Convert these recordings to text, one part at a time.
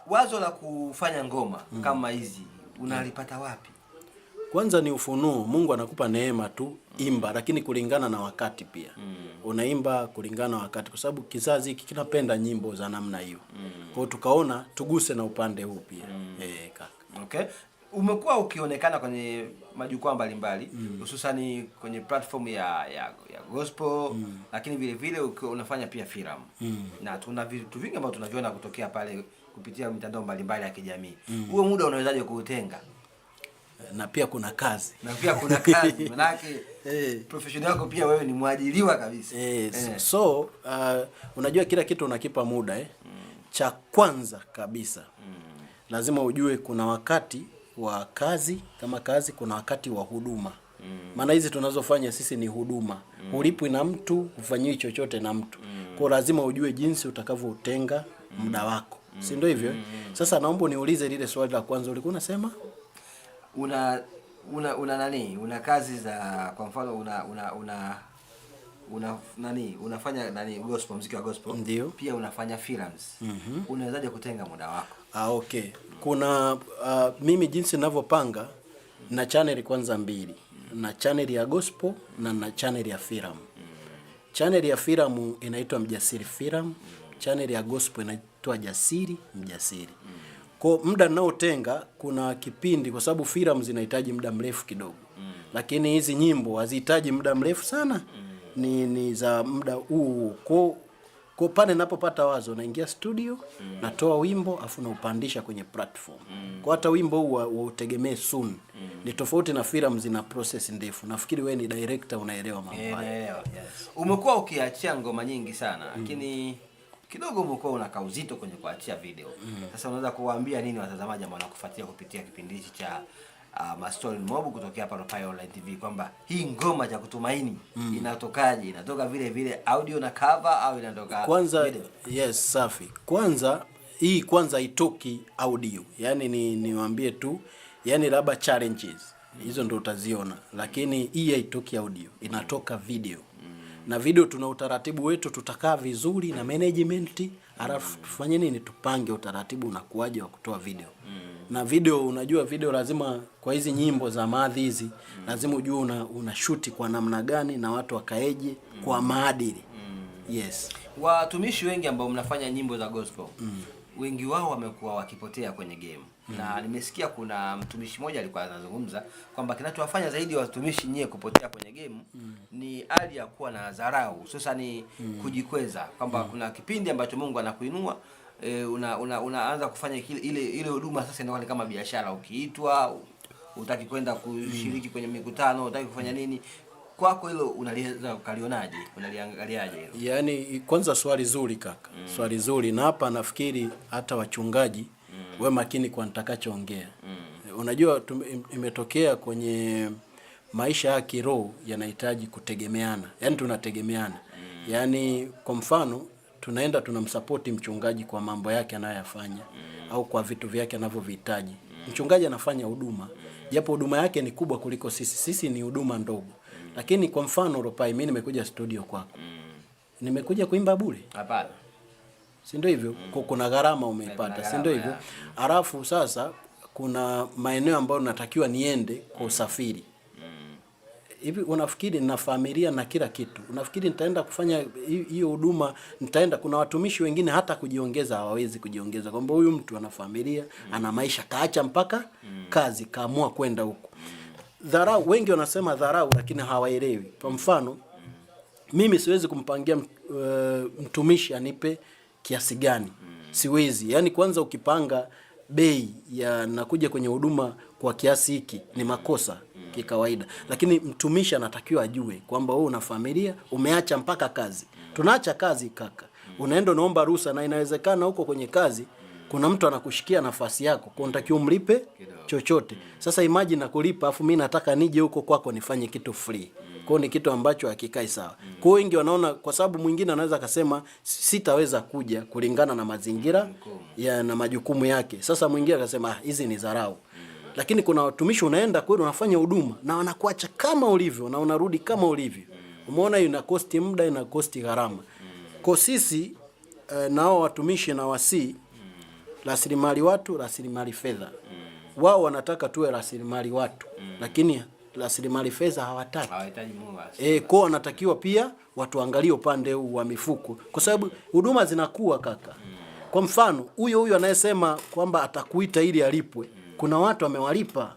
Wazo la kufanya ngoma kama hizi unalipata wapi? Kwanza ni ufunuo. Mungu anakupa neema tu, imba, lakini kulingana na wakati pia. Unaimba kulingana na wakati, kwa sababu kizazi hiki kinapenda nyimbo za namna hiyo. Kwa hiyo tukaona tuguse na upande huu pia. Kaka. Okay. Umekuwa ukionekana kwenye majukwaa mbalimbali, hususani kwenye platform ya gospel, lakini vile vile unafanya pia filamu. Na tuna vitu vingi ambavyo tunaviona kutokea pale kupitia mitandao mbalimbali ya kijamii. Huo muda unawezaje kuutenga? Na pia kuna kazi. Manake profession yako pia wewe ni mwajiriwa kabisa. So unajua kila kitu unakipa muda Cha kwanza kabisa lazima ujue kuna wakati wa kazi, kama kazi kuna wakati wa huduma. Maana hizi tunazofanya sisi ni huduma. Ulipwi na mtu, ufanyiwi chochote na mtu. Kwa lazima ujue jinsi utakavyotenga muda wako. Si ndio hivyo? Sasa naomba niulize lile swali la kwanza ulikuwa unasema? Una kazi za, kwa mfano unafanya gospel, muziki wa gospel. Ndiyo. Pia unafanya films. Unawezaje kutenga muda wako? Okay. Kuna mimi jinsi ninavyopanga na channel kwanza mbili. Na channel ya gospel na channel ya filamu. Channel ya filamu inaitwa Mjasiri Filamu. Channel ya gospel inaitwa Jasiri Mjasiri. Kwa muda ninaotenga kuna kipindi, kwa sababu filamu zinahitaji muda mrefu kidogo. Lakini hizi nyimbo hazihitaji muda mrefu sana. Ni za muda huu. Kwa pale ninapopata wazo naingia studio, natoa wimbo afu naupandisha kwenye platform. Kwa hata wimbo huu utegemee soon. Ni tofauti na filamu zina process ndefu. Nafikiri wewe ni director unaelewa mambo haya. Umekuwa ukiachia ngoma nyingi sana, lakini kidogo umekuwa unaka uzito kwenye kuachia video. Sasa unaweza kuwaambia nini watazamaji ambao wanakufuatia kupitia kipindi hichi cha Mastori Mob kutokea hapa Ropai Online TV, kwamba hii ngoma ya Kutumaini inatokaje? Inatoka vile vile audio na cover au inatoka kwanza video? Yes, safi. Kwanza itoki audio. Yaani niwaambie tu, yani labda challenges hizo ndio utaziona, lakini hii haitoki audio, inatoka video. Na video tuna utaratibu wetu, tutakaa vizuri na management, alafu tufanye nini, tupange utaratibu unakuaje wa kutoa video. Na video, unajua video lazima kwa hizi nyimbo za maadhi hizi, lazima ujue una shoot kwa namna gani na watu wakaeje kwa maadili. Yes. Watumishi wengi ambao mnafanya nyimbo za gospel, wengi wao wamekuwa wakipotea kwenye game. Na nimesikia kuna mtumishi mmoja alikuwa anazungumza kwamba kinachowafanya zaidi watumishi nyie kupotea kwenye game ni hali ya kuwa na dharau, hususan kujikweza, kwamba kuna kipindi ambacho Mungu anakuinua, unaanza kufanya ile huduma sasa inakuwa kama biashara. Ukiitwa utaki kwenda kushiriki kwenye mikutano, utaki kufanya nini, kwako hilo unaliweza ukalionaje? Unaliangaliaje hilo? Yaani kwanza swali zuri kaka. Swali zuri, na hapa nafikiri hata wachungaji we makini kwa nitakachoongea. Unajua imetokea kwenye maisha ya kiroho yanahitaji kutegemeana. Yaani tunategemeana. Yaani kwa mfano tunaenda tunamsupport mchungaji kwa mambo yake anayoyafanya au kwa vitu vyake anavyovihitaji. Mchungaji anafanya huduma, japo huduma yake ni kubwa kuliko sisi. Sisi ni huduma ndogo. Lakini kwa mfano Ropai, mimi nimekuja studio kwako. Nimekuja kuimba bure? Hapana. Si ndio hivyo? Kuna gharama umeipata, si ndio hivyo? Alafu sasa kuna maeneo ambayo natakiwa niende kwa usafiri. Hivi unafikiri nina familia na kila kitu? Unafikiri nitaenda kufanya hiyo huduma, nitaenda, kuna watumishi wengine hata kujiongeza hawawezi kujiongeza. Kwamba huyu mtu ana familia, ana maisha, kaacha mpaka kazi, kaamua kwenda huko. Dharau, wengi wanasema dharau lakini hawaelewi. Kwa mfano mimi siwezi kumpangia mtumishi anipe kiasi gani. Siwezi. Yaani kwanza ukipanga bei ya nakuja kwenye huduma kwa kiasi hiki ni makosa kikawaida. Lakini mtumishi anatakiwa ajue kwamba wewe una familia, umeacha mpaka kazi. Tunaacha kazi kaka. Unaenda unaomba ruhusa, na inawezekana huko kwenye kazi kuna mtu anakushikia nafasi yako, kwa unatakiwa umlipe chochote. Sasa imagine nakulipa afu mimi nataka nije huko kwako nifanye kitu free. Kwa ni kitu ambacho hakikai sawa. Kwa wengi wanaona, kwa sababu mwingine anaweza akasema sitaweza kuja kulingana na mazingira na majukumu yake. Sasa mwingine akasema hizi ni dharau. Lakini kuna watumishi unaenda kweli unafanya huduma na wanakuacha kama ulivyo na unarudi kama ulivyo. Umeona hiyo ina cost muda, ina cost gharama. Kwa sisi nao watumishi na wasi rasilimali watu, rasilimali fedha. Wao wanataka tuwe rasilimali watu, lakini rasilimali fedha hawataki. Hawahitaji Mungu. Kwa wanatakiwa pia watu angalie upande huu wa mifuko, kwa sababu huduma zinakuwa kaka. Kwa mfano, huyo anayesema kwamba atakuita ili alipwe, kuna watu amewalipa.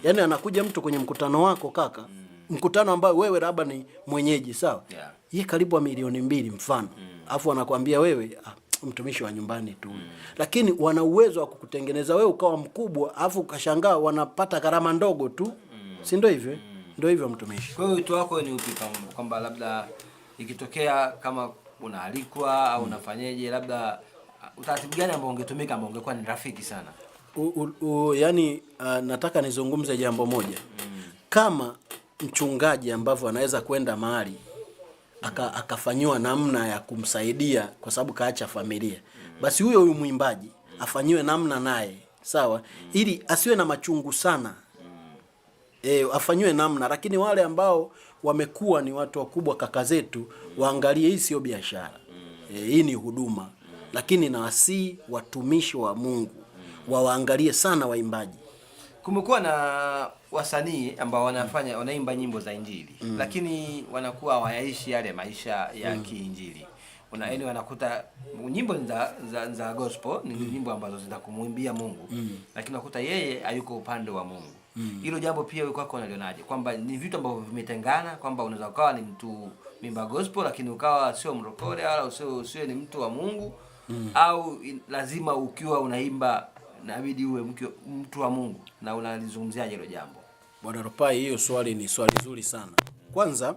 Yaani anakuja mtu kwenye mkutano wako kaka, mkutano ambao wewe labda ni mwenyeji, sawa? Yeye karibu wa milioni 2 mfano. Alafu anakuambia wewe mtumishi wa nyumbani tu. Lakini wana uwezo wa kukutengeneza wewe ukawa mkubwa, alafu ukashangaa wanapata gharama ndogo tu. Si ndio hivyo? Ndio hivyo mtumishi. Kwa hiyo wito wako ni upi, kwamba labda ikitokea kama unaalikwa au unafanyaje, labda utaratibu gani ambao ungetumika ambao ungekuwa ni rafiki sana? Yani nataka nizungumze jambo moja. Kama mchungaji ambavyo anaweza kwenda mahali akafanywa namna ya kumsaidia kwa sababu kaacha familia, basi huyo mwimbaji afanywe namna naye, sawa, ili asiwe na machungu sana. Afanywe namna. Lakini wale ambao wamekuwa ni watu wakubwa kaka zetu, waangalie hii sio biashara. Hii ni huduma. Lakini na wasii watumishi wa Mungu waangalie sana waimbaji. Kumekuwa na wasanii ambao wanaimba nyimbo za Injili, lakini wanakuwa hawaishi yale maisha ya kiinjili. Yaani wanakuta nyimbo za gospel ni nyimbo ambazo zinakumuimbia Mungu, lakini unakuta yeye hayuko upande wa Mungu. Hilo jambo pia wewe kwako unalionaje? Kwamba ni vitu ambavyo vimetengana, kwamba unaweza ukawa ni mtu mimba gospel lakini ukawa sio mrokole wala usio ni mtu wa Mungu, au lazima ukiwa unaimba inabidi uwe mtu wa Mungu? Na unalizungumziaje hilo jambo? Bwana Ropai, hiyo swali ni swali zuri sana. Kwanza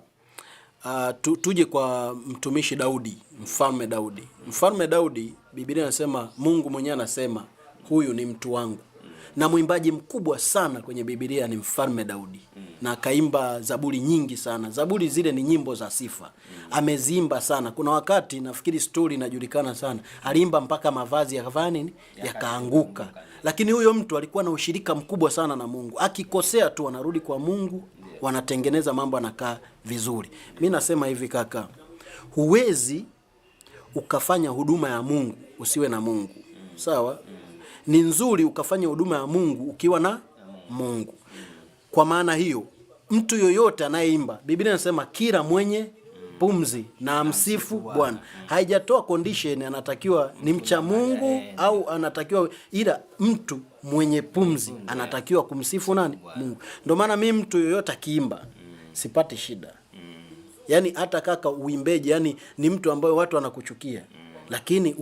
tuje kwa mtumishi Daudi, mfalme Daudi. Mfalme Daudi, Biblia inasema, Mungu mwenyewe anasema huyu ni mtu wangu. Na mwimbaji mkubwa sana kwenye Biblia ni mfalme Daudi. Na akaimba zaburi nyingi sana. Zaburi zile ni nyimbo za sifa. Ameziimba sana. Kuna wakati nafikiri story inajulikana sana, aliimba mpaka mavazi yakafanya nini? Yakaanguka. Lakini huyo mtu alikuwa na ushirika mkubwa sana na Mungu. Akikosea tu anarudi kwa Mungu, wanatengeneza mambo, anakaa vizuri. Mimi nasema hivi kaka, huwezi ukafanya huduma ya Mungu usiwe na Mungu. Sawa? Ni nzuri ukafanya huduma ya Mungu ukiwa na Mungu. Kwa maana hiyo, mtu yoyote anayeimba, Biblia inasema kila mwenye pumzi na amsifu Bwana. Haijatoa condition anatakiwa ni mcha Mungu au anatakiwa, ila mtu mwenye pumzi anatakiwa kumsifu nani? Mungu. Ndio maana mimi mtu yoyote akiimba sipati shida. Yaani hata kaka uimbeje, yani ni mtu ambaye watu wanakuchukia, lakini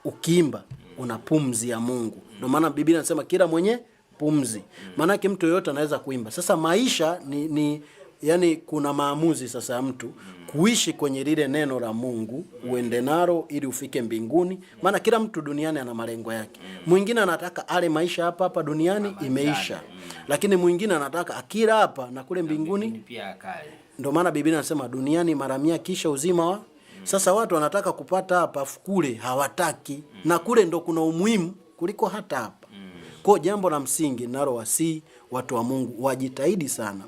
ukiimba una pumzi ya Mungu. Ndio maana Biblia inasema kila mwenye pumzi. Maana yake mtu yoyote anaweza kuimba. Sasa maisha ni yani kuna maamuzi sasa ya mtu kuishi kwenye lile neno la Mungu, uende nalo ili ufike mbinguni. Maana kila mtu duniani ana malengo yake. Mwingine anataka ale maisha hapa duniani imeisha. Lakini mwingine anataka akila hapa na kule mbinguni pia akale. Ndio maana Biblia inasema duniani mara 100 kisha uzima wa. Sasa watu wanataka kupata hapa, kule hawataki. Na kule ndo kuna umuhimu kuliko hata hapa. Kwa jambo la msingi nalo wasi watu wa Mungu wajitahidi sana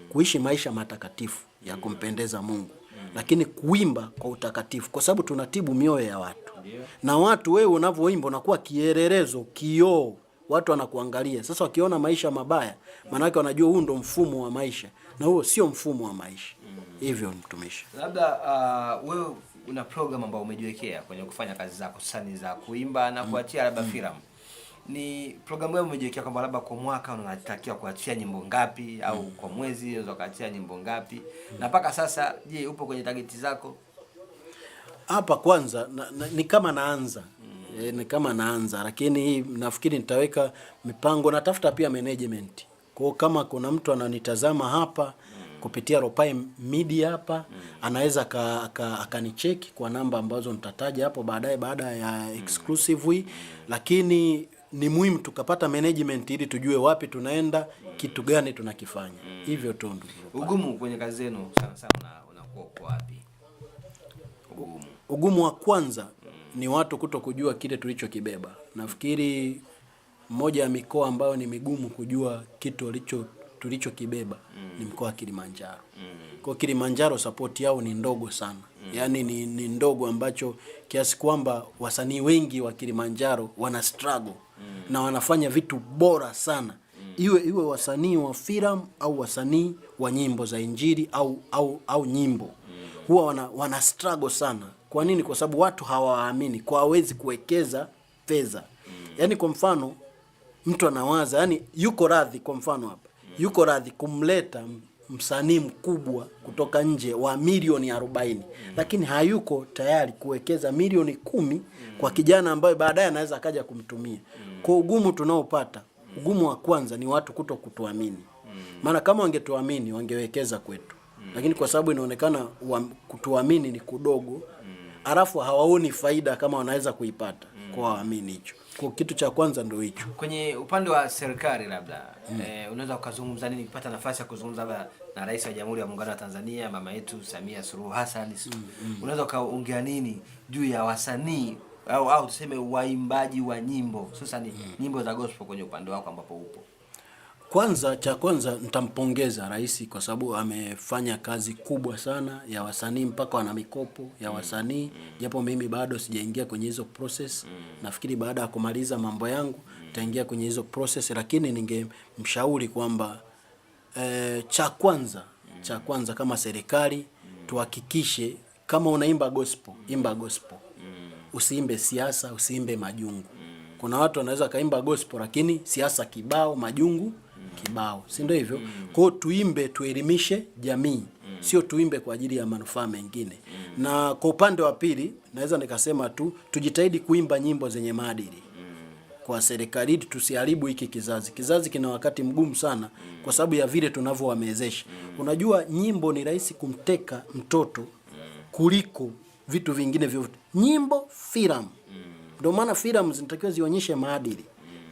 kuishi maisha matakatifu ya kumpendeza Mungu. Lakini kuimba kwa utakatifu, kwa sababu tunatibu mioyo ya watu. Na watu wewe unavyoimba unakuwa kielelezo, kioo. Watu wanakuangalia. Sasa wakiona maisha mabaya, maana yake wanajua huu ndo mfumo wa maisha, na huo sio mfumo wa maisha. Hivyo mtumishi. Labda wewe una program ambayo umejiwekea kwenye kufanya kazi zako sasa za kuimba na kuachia labda filamu. Ni program gani umejiwekea kwamba labda kwa mwaka unatakiwa kuachia nyimbo ngapi, au kwa mwezi unaweza kuachia nyimbo ngapi? Na mpaka sasa je, upo kwenye target zako? Hapa kwanza ni kama naanza. Ni kama naanza, lakini nafikiri nitaweka mipango, natafuta pia management. Kwa kama kuna mtu ananitazama hapa kupitia Ropai Media hapa, anaweza akanicheki kwa namba ambazo nitataja hapo baadaye baada ya exclusive hii. Lakini ni muhimu tukapata management ili tujue wapi tunaenda, kitu gani tunakifanya. Hivyo tu ndugu. Ugumu kwenye kazi zenu sana unakuwa uko wapi? Ugumu wa kwanza ni watu kuto-kujua kile tulichokibeba. Nafikiri mmoja ya mikoa ambayo ni migumu kujua kitu tulichokibeba ni mkoa wa Kilimanjaro. Kwa Kilimanjaro support yao ni ndogo sana. Yaani ni ndogo, ambacho kiasi kwamba wasanii wengi wa Kilimanjaro wana struggle na wanafanya vitu bora sana. Iwe wasanii wa filamu au wasanii wa nyimbo za injili au nyimbo. Huwa wana struggle sana. Kwa nini? Kwa sababu watu hawaamini, kwa hawezi kuwekeza fedha. Yaani kwa mfano mtu anawaza, yani yuko radhi, kwa mfano hapa yuko radhi kumleta msanii mkubwa kutoka nje wa milioni 40, lakini hayuko tayari kuwekeza milioni 10 kwa kijana ambaye baadaye anaweza akaja kumtumia. Kwa ugumu tunaopata, ugumu wa kwanza ni watu kutokutuamini. Maana kama wangetuamini wangewekeza kwetu. Lakini kwa sababu inaonekana kutuamini ni kudogo, alafu hawaoni faida kama wanaweza kuipata kwa waamini hicho. Kwa kitu cha kwanza ndio hicho. Kwenye upande wa serikali labda unaweza ukazungumza nini, kupata nafasi ya kuzungumza na Rais wa Jamhuri ya Muungano wa Tanzania mama yetu Samia Suluhu Hassan, unaweza ukaongea nini juu ya wasanii au tuseme waimbaji wa nyimbo, hususan nyimbo za gospel kwenye upande wako ambapo upo? Cha kwanza nitampongeza rais kwa sababu amefanya kazi kubwa sana ya wasanii, mpaka wana mikopo ya wasanii. Japo mimi bado sijaingia kwenye hizo process. Nafikiri baada ya kumaliza mambo yangu nitaingia kwenye hizo process, lakini ningemshauri kwamba cha kwanza kama serikali tuhakikishe kama unaimba gospel, imba gospel. Usiimbe siasa, usiimbe majungu. Kuna watu wanaweza kaimba gospel lakini siasa kibao, majungu kibao, si ndio hivyo? Kwa hiyo tuimbe, tuelimishe jamii, sio tuimbe kwa ajili ya manufaa mengine. Na kwa upande wa pili naweza nikasema tujitahidi kuimba nyimbo zenye maadili. Kwa serikali tusiharibu hiki kizazi. Kizazi kina wakati mgumu sana kwa sababu ya vile tunavyowamezesha. Unajua nyimbo ni rahisi kumteka mtoto kuliko vitu vingine vyote. Nyimbo, filamu. Ndio maana filamu zinatakiwa zionyeshe maadili.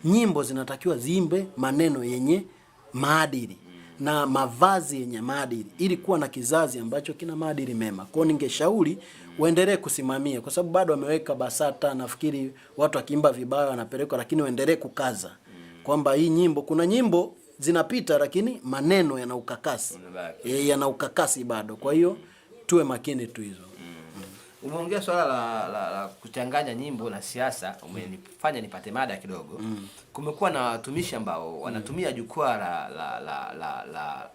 Nyimbo zinatakiwa ziimbe maneno yenye maadili na mavazi yenye maadili, ili kuwa na kizazi ambacho kina maadili mema. Kwa hiyo ningeshauri uendelee kusimamia, kwa sababu bado wameweka BASATA, nafikiri watu wakiimba vibaya wanapelekwa, lakini uendelee kukaza kwamba hii nyimbo, kuna nyimbo zinapita lakini maneno yana ukakasi. Yana ukakasi bado. Kwa hiyo tuwe makini tu hizo. Umeongea swala la kuchanganya nyimbo na siasa, umenifanya nipate mada kidogo. Kumekuwa na watumishi ambao wanatumia jukwaa la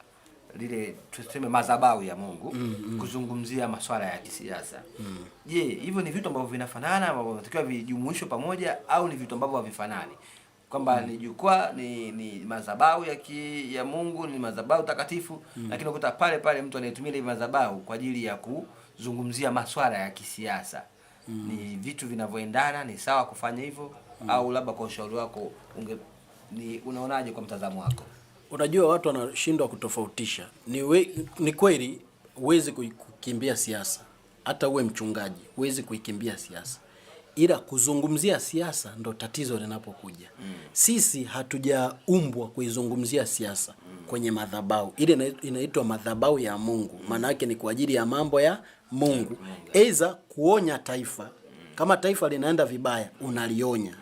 lile tuseme madhabahu ya Mungu kuzungumzia masuala ya kisiasa. Je, hivyo ni vitu ambavyo vinafanana ambavyo vinatakiwa vijumuishwe pamoja, au ni vitu ambavyo havifanani? Kwamba ni jukwaa, ni madhabahu ya Mungu, ni madhabahu takatifu, lakini ukuta pale mtu anayetumia ile madhabahu kwa ajili ya kuzungumzia masuala ya kisiasa. Ni vitu vinavyoendana, ni sawa kufanya hivyo, au labda kwa ushauri wako unaonaje kwa mtazamo wako? Unajua watu wanashindwa kutofautisha. Ni kweli huwezi kukimbia siasa. Hata uwe mchungaji huwezi kuikimbia siasa. Ila kuzungumzia siasa ndo tatizo linapokuja. Sisi hatujaumbwa kuizungumzia siasa kwenye madhabahu. Ile inaitwa madhabahu ya Mungu. Maana yake ni kwa ajili ya mambo ya Mungu. Aidha kuonya taifa. Kama taifa linaenda vibaya, unalionya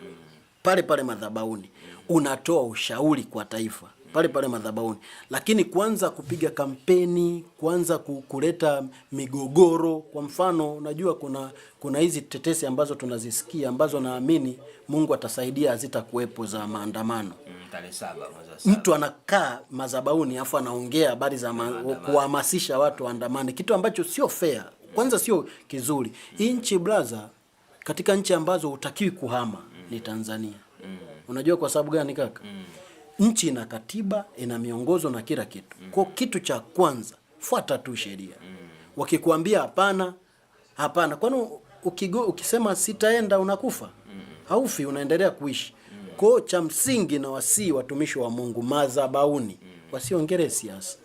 pale madhabahuni. Unatoa ushauri kwa taifa pale madhabahuni. Lakini kuanza kupiga kampeni, kuanza kuleta migogoro, kwa mfano unajua kuna hizi tetesi ambazo tunazisikia ambazo naamini Mungu atasaidia hazitakuwepo, za maandamano. Mtu anakaa madhabahuni afu anaongea habari za kuhamasisha watu waandamane, kitu ambacho sio fair. Kwanza sio kizuri. Hii nchi brother, katika nchi ambazo hutakiwi kuhama ni Tanzania. Unajua kwa sababu gani kaka? Nchi ina katiba, ina miongozo na kila kitu. Kwa kitu cha kwanza, fuata tu sheria. Wakikuambia hapana. Kwani ukisema sitaenda unakufa? Haufi, unaendelea kuishi. Kwa cha msingi na wasii watumishi wa Mungu madhabahuni wasiongee siasa.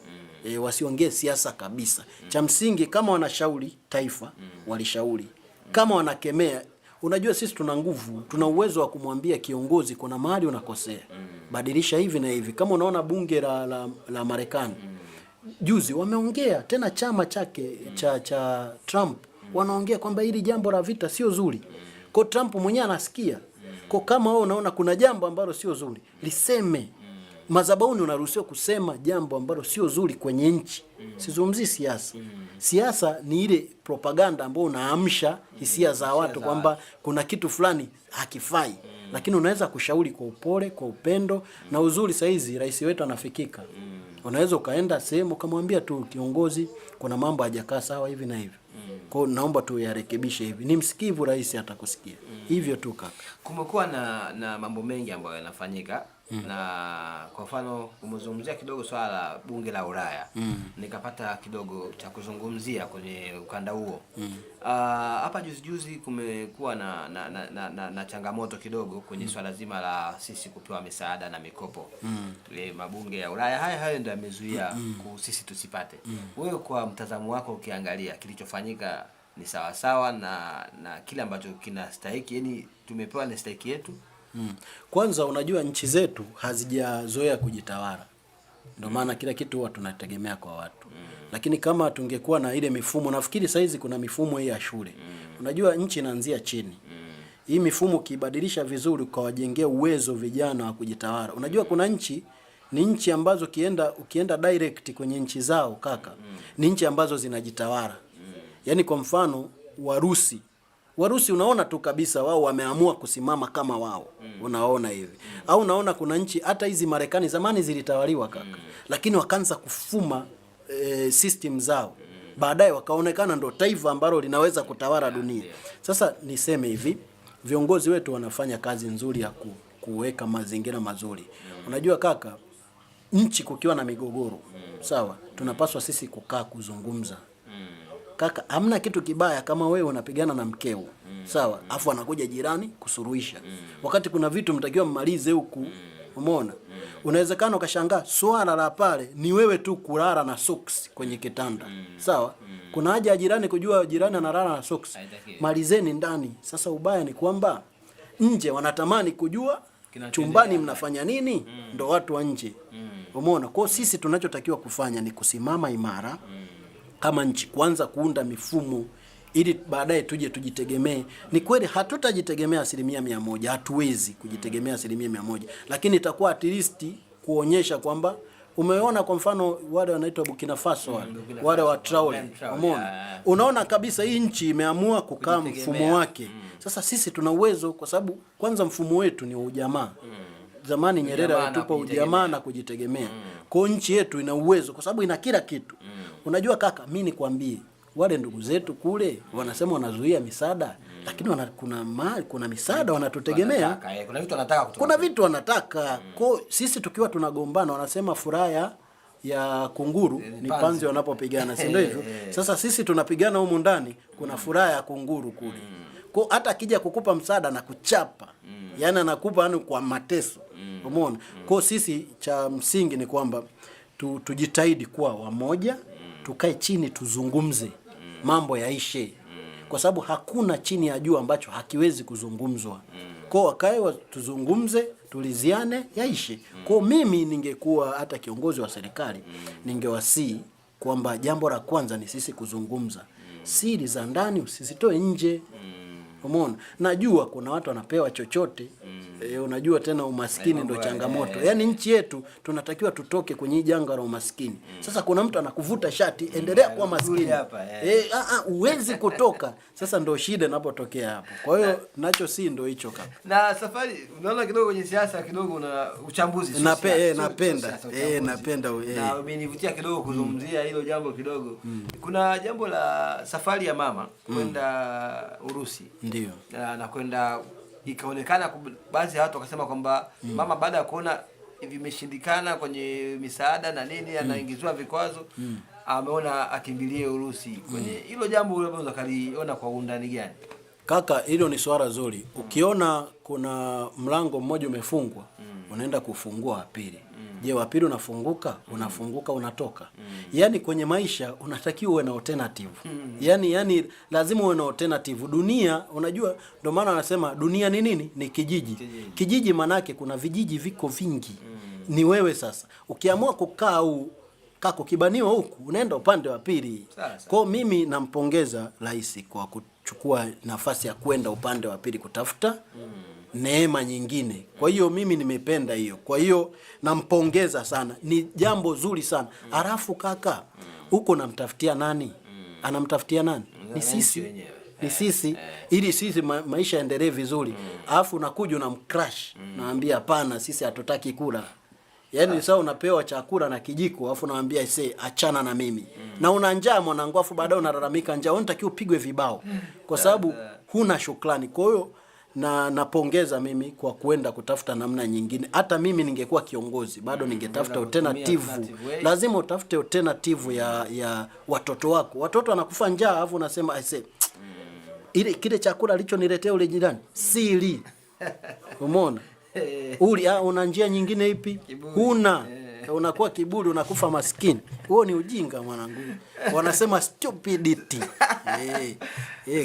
Wasiongee siasa kabisa. Cha msingi kama wanashauri taifa, walishauri. Kama wanakemea, unajua sisi tuna nguvu, tuna uwezo wa kumwambia kiongozi kuna mahali unakosea. Badilisha hivi na hivi. Kama unaona bunge la Marekani juzi wameongea tena, chama chake cha Trump wanaongea kwamba hili jambo la vita sio zuri. Kwa Trump mwenyewe anasikia. Kwa kama wewe unaona kuna jambo ambalo sio zuri, liseme. Madhabahuni unaruhusiwa kusema jambo ambalo sio zuri kwenye nchi. Sizungumzi siasa. Siasa ni ile propaganda ambayo unaamsha hisia za watu kwamba kuna kitu fulani hakifai. Lakini unaweza kushauri kwa upole, kwa upendo, na uzuri saizi rais wetu anafikika. Unaweza ukaenda sehemu ukamwambia tu kiongozi, kuna mambo hajakaa sawa hivi na hivi. Kwa hiyo naomba tu yarekebishe hivi. Ni msikivu, rais atakusikia. Hivyo tu kaka. Kumekuwa na mambo mengi ambayo yanafanyika. Na kwa mfano umezungumzia kidogo swala la bunge la Ulaya. Nikapata kidogo cha kuzungumzia kwenye ukanda huo. Hapa juzi kumekuwa na changamoto kidogo kwenye swala zima la sisi kupewa misaada na mikopo. Ile mabunge ya Ulaya hayo ndio yamezuia sisi tusipate. Wewe kwa mtazamo wako ukiangalia kilichofanyika ni sawa sawa na kile ambacho kinastahili, yani tumepewa ni stahiki yetu? Kwanza unajua nchi zetu hazijazoea kujitawala. Ndio maana kila kitu huwa tunategemea kwa watu. Lakini kama tungekuwa na ile mifumo, nafikiri saizi kuna mifumo hii ya shule. Unajua nchi inaanzia chini. Hii mifumo kibadilisha vizuri kwa wajengea uwezo vijana wa kujitawala. Unajua kuna nchi ni nchi ambazo ukienda direct kwenye nchi zao kaka, ni nchi ambazo zinajitawala. Yaani kwa mfano Warusi unaona tu kabisa wao wameamua kusimama kama wao. Unaona hivi. Au unaona kuna nchi hata hizi Marekani zamani zilitawaliwa kaka. Lakini wakaanza kufuma system zao. Baadaye wakaonekana ndo taifa ambalo linaweza kutawala dunia. Sasa niseme hivi, viongozi wetu wanafanya kazi nzuri ya kuweka mazingira mazuri. Unajua kaka, nchi kukiwa na migogoro, sawa, tunapaswa sisi kukaa kuzungumza. Kaka, hamna kitu kibaya kama wewe unapigana na mkeo. Sawa, afu anakuja jirani kusuruhisha. Wakati kuna vitu mtakiwa mmalize huku. Umeona? Unawezekana ukashangaa swala la pale ni wewe tu kulala na socks kwenye kitanda. Sawa? Kuna haja ya jirani kujua jirani analala na socks. Malizeni ndani. Sasa ubaya ni kwamba nje wanatamani kujua chumbani mnafanya nini? Ndo watu wa nje. Umeona? Kwa sisi tunachotakiwa kufanya ni kusimama imara. Kama nchi, kwanza kuunda mifumo ili baadaye tuje tujitegemee. Ni kweli hatutajitegemea 100%, hatuwezi kujitegemea 100%, lakini itakuwa at least kuonyesha kwamba umeona kwa mfano wale wanaitwa Burkina Faso wale wa Traore. Unaona kabisa hii nchi imeamua kukaa mfumo wake. Sasa sisi tuna uwezo kwa sababu kwanza mfumo wetu ni wa ujamaa. Zamani Nyerere alitupa ujamaa na kujitegemea. Kwa nchi yetu ina uwezo kwa sababu ina kila kitu. Unajua kaka, mimi nikwambie, wale ndugu zetu kule wanasema wanazuia misaada, lakini kuna misaada wanatutegemea. Kuna vitu wanataka. Kwa sisi tukiwa tunagombana wanasema furaha ya kunguru ni panzi wanapopigana, si ndio hivyo? Sasa sisi tunapigana humu ndani, kuna furaha ya kunguru kule. Kwa hata akija kukupa msaada na kuchapa, yani anakupa kwa mateso. Umeona? Kwa sisi cha msingi ni kwamba tujitahidi kuwa wamoja, tukae chini tuzungumze, mambo yaishe. Kwa sababu hakuna chini ya jua ambacho hakiwezi kuzungumzwa. Kwa wakae tuzungumze, tuliziane, yaishe. Kwa mimi ningekuwa hata kiongozi wa serikali, ningewasihi kwamba jambo la kwanza ni sisi kuzungumza. Siri za ndani usizitoe nje. Umeona? Najua kuna watu wanapewa chochote. Unajua tena umaskini ndo changamoto. Yaani nchi yetu tunatakiwa tutoke kwenye janga la umaskini. Sasa kuna mtu anakuvuta shati, endelea kuwa maskini. Uwezi kutoka. Sasa ndo shida inapotokea hapo. Kwa hiyo nacho si ndo hicho kaka. Na safari unaona kidogo kwenye siasa kidogo una uchambuzi. Napenda. Na umenivutia kidogo kuzungumzia hilo jambo kidogo. Kuna jambo la safari ya mama kwenda Urusi. Ndio. Na kwenda ikaonekana baadhi ya watu wakasema kwamba mama baada ya kuona vimeshindikana kwenye misaada na nini anaingizwa vikwazo, ameona akimbilie Urusi. Kwenye hilo jambo unaweza kaliona kwa undani gani? Kaka, hilo ni swala zuri. Ukiona kuna mlango mmoja umefungwa, unaenda kufungua wa pili. Je, wa pili unafunguka unatoka. Yaani kwenye maisha unatakiwa uwe na alternative. Yaani lazima uwe na alternative. Dunia, unajua ndio maana anasema dunia ni nini? Ni kijiji. Kijiji manake kuna vijiji viko vingi. Ni wewe sasa. Ukiamua kukaa kako kibaniwa huku, unaenda upande wa pili. Kwa mimi nampongeza rais kwa kuchukua nafasi ya kwenda upande wa pili kutafuta neema nyingine. Kwa hiyo mimi nimependa hiyo. Kwa hiyo nampongeza sana. Ni jambo zuri sana. Alafu kaka, huko namtafutia nani? Anamtafutia nani? Ni sisi. Ni sisi ili sisi maisha yaendelee vizuri. Alafu unakuja unamcrash. Naambia hapana, sisi hatutaki kula. Yaani sasa unapewa chakula na kijiko alafu naambia achana na mimi. Na una njaa mwanangu, alafu baadaye unalalamika njaa. Unatakiwa upigwe vibao kwa sababu huna shukrani. Kwa hiyo napongeza mimi kwa kuenda kutafuta namna nyingine. Hata mimi ningekuwa kiongozi bado ningetafuta alternative. Lazima utafute alternative ya watoto wako. Watoto wanakufa njaa alafu unasema ile kile chakula alichoniletea ule jirani sili. Umeona? Una njia nyingine ipi? Huna. Unakuwa kiburi, unakufa maskini. Huo ni ujinga mwanangu. Wanasema stupidity.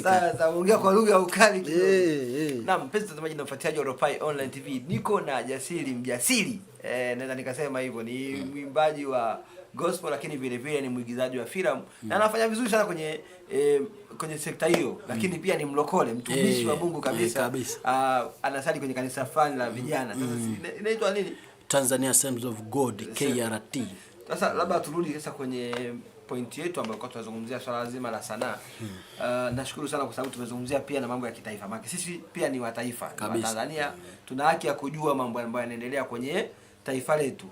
Sasa ongea kwa lugha ya ukali kidogo. Na mpenzi mtazamaji na mfuatiliaji wa Ropai Online TV, niko na Jasiri Mjasiri. Naweza nikasema hivyo, ni mwimbaji wa gospel lakini vile vile ni mwigizaji wa filamu na anafanya vizuri sana kwenye sekta hiyo, lakini pia ni mlokole, mtumishi wa Mungu kabisa. Anasali kwenye kanisa fulani la vijana. Sasa inaitwa nini? Tanzania Assemblies of God, KRT. Sasa labda turudi sasa kwenye pointi yetu ambayo kwa tunazungumzia swala zima la sanaa. Nashukuru sana kwa sababu tumezungumzia pia na mambo ya kitaifa. Maana sisi pia ni wa taifa. Wa Tanzania tuna haki ya kujua mambo ambayo yanaendelea kwenye taifa letu.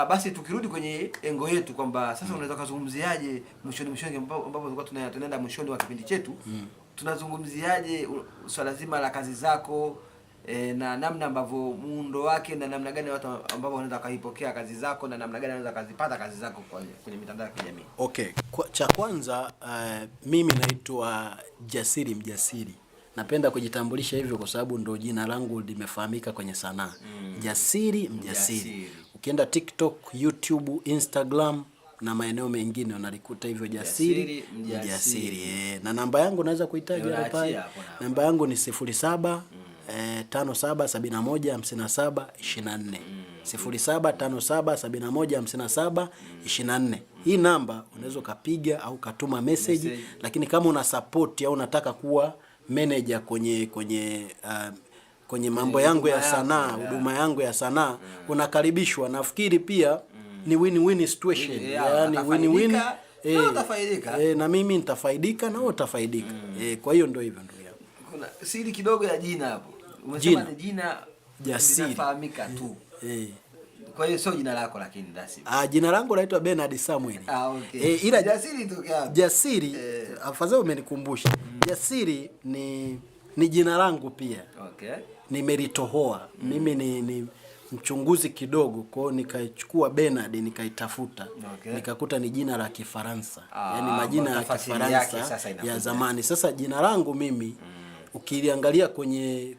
Basi tukirudi kwenye engo yetu kwamba sasa unaweza kuzungumziaje mwishoni ambapo tulikuwa tunaenda mwishoni wa kipindi chetu, tunazungumziaje swala zima la kazi zako na namna ambavyo muundo wake na namna gani watu ambao wanaweza kaipokea kazi zako na namna gani wanaweza kuzipata kazi zako kwenye mitandao ya kijamii. Okay, cha kwanza mimi naitwa Jasiri Mjasiri. Napenda kujitambulisha hivyo kwa sababu ndo jina langu limefahamika kwenye sanaa. Jasiri Mjasiri. Ukienda TikTok, YouTube, Instagram na maeneo mengine unalikuta hivyo Jasiri Mjasiri. Na namba yangu naweza kuitaja hapa. Namba yangu ni 07 57715724 0757715724. Hii namba unaweza kupiga au katuma message, lakini kama una support au unataka kuwa manager kwenye mambo yangu ya sanaa, huduma yangu ya sanaa, unakaribishwa. Nafikiri pia ni win-win situation. Yaani win-win. Na mimi nitafaidika na wewe utafaidika. Kwa hiyo ndio hivyo ndugu yangu. Kuna siri kidogo ya jina hapo. Umesema ni jina Jasiri. Linafahamika tu. Kwa hiyo sio jina lako lakini rasmi. Jina langu naitwa Bernard Samuel. Okay. Ila Jasiri tu kiasi. Jasiri, afadhali umenikumbusha. Jasiri ni jina langu pia. Okay. Nimelitohoa. Mimi ni mchunguzi kidogo, kwa hiyo nikaichukua Bernard nikaitafuta. Nikakuta ni jina la Kifaransa. Yaani majina ya Kifaransa ya zamani. Sasa jina langu mimi ukiliangalia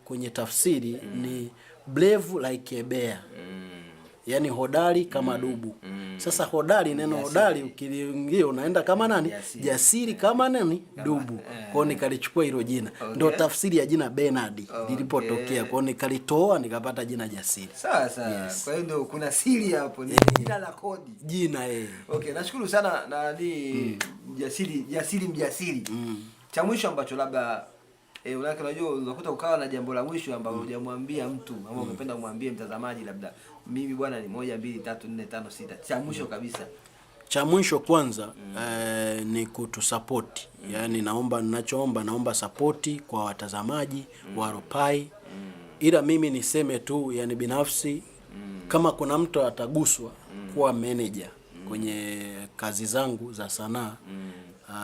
kwenye tafsiri ni brave like a bear. Yaani hodari kama dubu. Sasa hodari, neno hodari ukiliingia unaenda kama nani? Jasiri kama nani? Dubu. Kwa hiyo nikalichukua hilo jina. Ndio tafsiri ya jina Bernard lilipotokea. Kwa hiyo nikalitoa nikapata jina Jasiri. Sawa sawa. Kwa hiyo ndio kuna siri hapo, ni jina la kodi. Jina Okay, nashukuru sana na Jasiri Mjasiri. Cha mwisho ambacho labda unajua unakuta ukawa na jambo la mwisho ambalo hujamwambia mtu ama ungependa kumwambia mtazamaji, labda mimi bwana ni 1 2 3 4 5 6. Cha mwisho kabisa. Cha mwisho kwanza ni kutusupport. Yaani naomba support kwa watazamaji wa Ropai. Ila mimi niseme tu, yani binafsi, kama kuna mtu ataguswa kuwa manager kwenye kazi zangu za sanaa,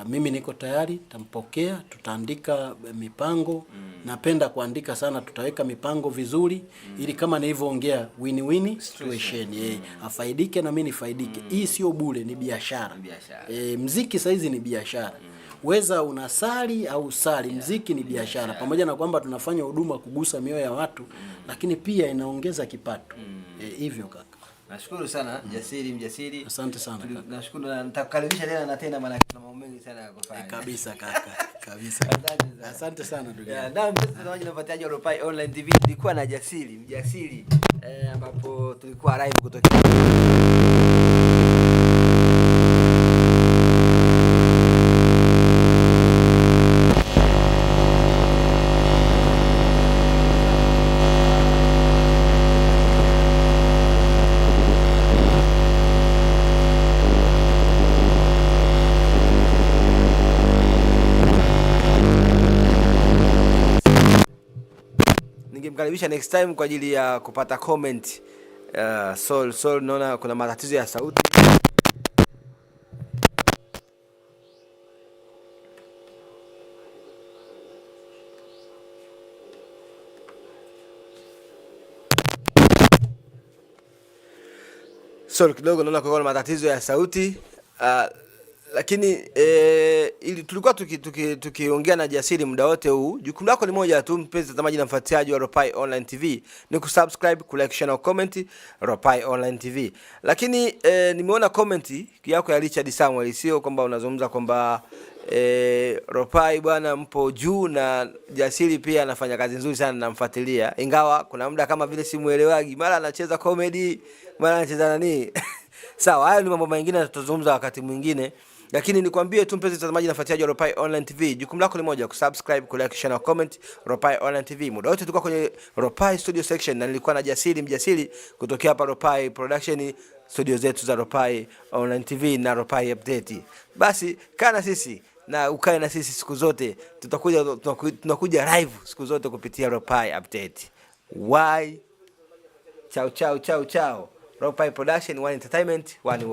mimi niko tayari, tampokea, tutaandika mipango. Napenda kuandika sana, tutaweka mipango vizuri ili kama nilivyoongea win-win situation. Afaidike na mimi nifaidike. Hii sio bure, ni biashara. Muziki saizi ni biashara. Weza unasali au sali, muziki ni biashara. Pamoja na kwamba tunafanya huduma kugusa mioyo ya watu, lakini pia inaongeza kipato. Hivyo kaka. Nashukuru sana Jasiri Mjasiri. Asante sana kaka. Nashukuru na nitakukaribisha tena maana kuna mambo mengi sana ya kufanya. Kabisa kaka. Kabisa. Asante sana ndugu yangu. Na mtazamaji na mfuatiliaji wa Ropai Online TV, tulikuwa na Jasiri Mjasiri ambapo tulikuwa live kutoka kukaribisha next time kwa ajili ya kupata comment. Sol naona kuna matatizo ya sauti. Sol kidogo naona kuna matatizo ya sauti. Lakini ili tulikuwa tukiongea na Jasiri muda wote huu. Jukumu lako ni moja tu, mpenzi mtazamaji na mfuatiliaji wa Ropai Online TV, ni kusubscribe, kulike, share na comment Ropai Online TV. Lakini nimeona comment yako ya Richard Samuel, sio kwamba unazungumza kwamba Ropai bwana mpo juu, na Jasiri pia anafanya kazi nzuri sana, namfuatilia, ingawa kuna muda kama vile simuelewagi, mara anacheza comedy, mara anacheza nani. Sawa, hayo ni mambo mengine tutazungumza wakati mwingine. Lakini nikwambie tu mpenzi mtazamaji na mfuatiliaji wa Ropai Online TV, jukumu lako ni moja, kusubscribe, kulike, share na comment Ropai Online TV. Muda wote tulikuwa kwenye Ropai Studio Section na nilikuwa na Mjasiri kutokea hapa Ropai Production, studio zetu za Ropai Online TV na Ropai Update. Basi kana sisi na ukae na sisi siku zote, tunakuja live siku zote kupitia Ropai Update. Why? Ciao. Ropai Production, one entertainment, one